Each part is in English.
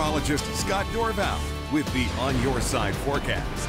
meteorologist Scott Dorval with the On Your Side forecast.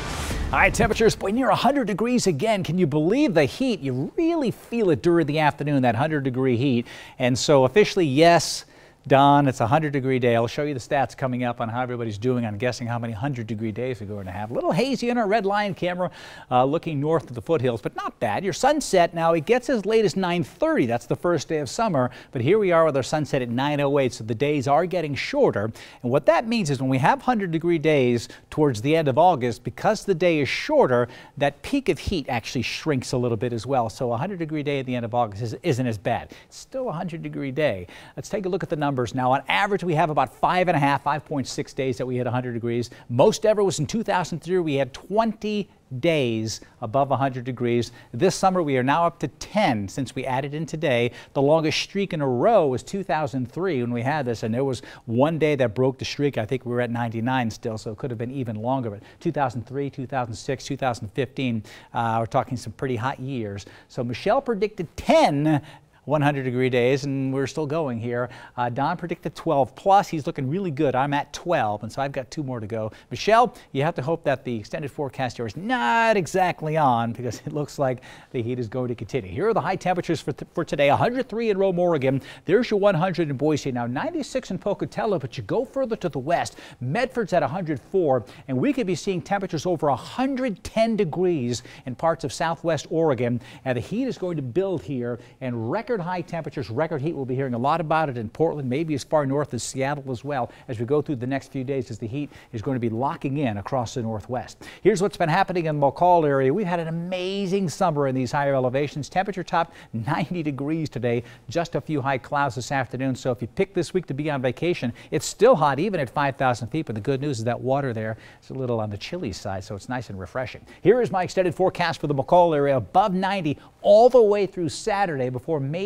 High temperatures near 100 degrees again. Can you believe the heat? You really feel it during the afternoon, that 100-degree heat. And so officially, yes, Don, it's a 100-degree day. I'll show you the stats coming up on how everybody's doing. I'm guessing how many 100-degree days we're going to have. A little hazy on our red line camera looking north of the foothills, but not bad. Your sunset now, it gets as late as 9:30. That's the first day of summer. But here we are with our sunset at 9:08, so the days are getting shorter. And what that means is when we have 100-degree days towards the end of August, because the day is shorter, that peak of heat actually shrinks a little bit as well. So a 100-degree day at the end of August isn't as bad. It's still a 100-degree day. Let's take a look at the numbers. Now, on average, we have about 5.6 days that we hit 100 degrees. Most ever was in 2003. We had 20 days above 100 degrees. This summer, we are now up to 10 since we added in today. The longest streak in a row was 2003 when we had this, and there was one day that broke the streak. I think we were at 99 still, so it could have been even longer. But 2003, 2006, 2015, we're talking some pretty hot years. So Michelle predicted 10 100-degree days, and we're still going here. Don predicted 12 plus. He's looking really good. I'm at 12, and so I've got 2 more to go. Michelle, you have to hope that the extended forecast here is not exactly on, because it looks like the heat is going to continue. Here are the high temperatures for today. 103 in Rome, Oregon. There's your 100 in Boise. Now 96 in Pocatello, but you go further to the west. Medford's at 104, and we could be seeing temperatures over 110 degrees in parts of southwest Oregon. And the heat is going to build here, and record high temperatures, record heat. We'll be hearing a lot about it in Portland, maybe as far north as Seattle as well, as we go through the next few days, as the heat is going to be locking in across the northwest. Here's what's been happening in the McCall area. We've had an amazing summer in these higher elevations. Temperature topped 90 degrees today, just a few high clouds this afternoon. So if you pick this week to be on vacation, it's still hot even at 5,000 feet. But the good news is that water there is a little on the chilly side, so it's nice and refreshing. Here is my extended forecast for the McCall area, above 90 all the way through Saturday, before maybe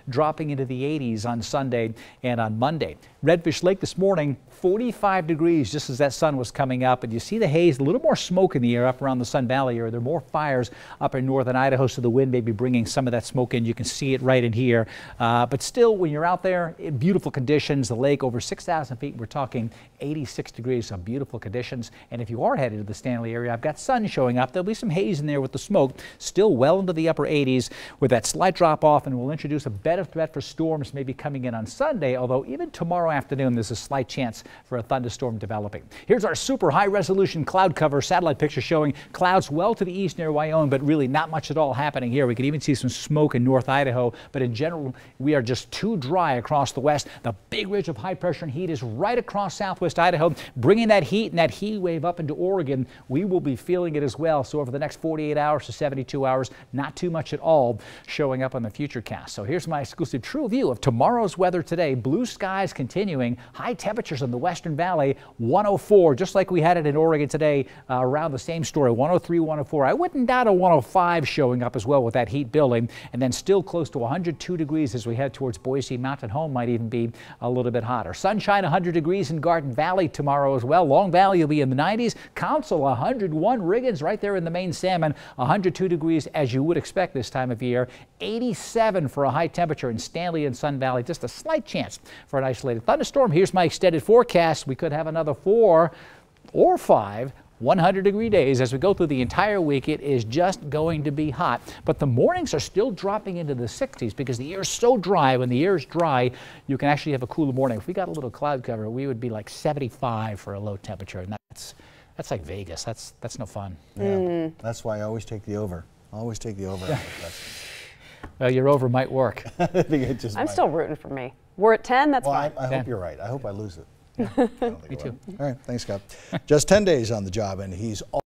dropping into the 80s on Sunday and on Monday. Redfish Lake this morning, 45 degrees just as that sun was coming up, and you see the haze, a little more smoke in the air up around the Sun Valley area. There are more fires up in northern Idaho, so the wind may be bringing some of that smoke in. You can see it right in here, but still, when you're out there, beautiful conditions. The lake over 6,000 feet, we're talking 86 degrees, some beautiful conditions. And if you are headed to the Stanley area, I've got sun showing up. There'll be some haze in there with the smoke, still well into the upper 80s with that slight drop off, and we'll introduce a bed of threat for storms maybe coming in on Sunday, although even tomorrow afternoon there's a slight chance for a thunderstorm developing. Here's our super high resolution cloud cover satellite picture showing clouds well to the east near Wyoming, but really not much at all happening here. We could even see some smoke in North Idaho, but in general we are just too dry across the west. The big ridge of high pressure and heat is right across southwest Idaho, bringing that heat and that heat wave up into Oregon. We will be feeling it as well. So over the next 48 hours to 72 hours, not too much at all showing up on the future cast. So here's my exclusive true view of tomorrow's weather today. Blue skies continuing, high temperatures in the Western Valley, 104, just like we had it in Oregon today, around the same story, 103, 104. I wouldn't doubt a 105 showing up as well with that heat building, and then still close to 102 degrees as we head towards Boise. Mountain Home might even be a little bit hotter. Sunshine, 100 degrees in Garden Valley tomorrow as well. Long Valley will be in the 90s. Council, 101. Riggins right there in the main salmon, 102 degrees as you would expect this time of year. 87 for a high temperature in Stanley and Sun Valley. Just a slight chance for an isolated thunderstorm. Here's my extended forecast. We could have another 4 or 5 100-degree days as we go through the entire week. It is just going to be hot, but the mornings are still dropping into the 60s because the air is so dry. When the air is dry, you can actually have a cooler morning. If we got a little cloud cover, we would be like 75 for a low temperature, and that's like Vegas. That's no fun. Yeah, that's why I always take the over. Always take the over. Well, your over might work. I'm still rooting for me. We're at 10, that's fine. I hope you're right. I hope I lose it. Me too. All right, thanks, Scott. Just 10 days on the job, and he's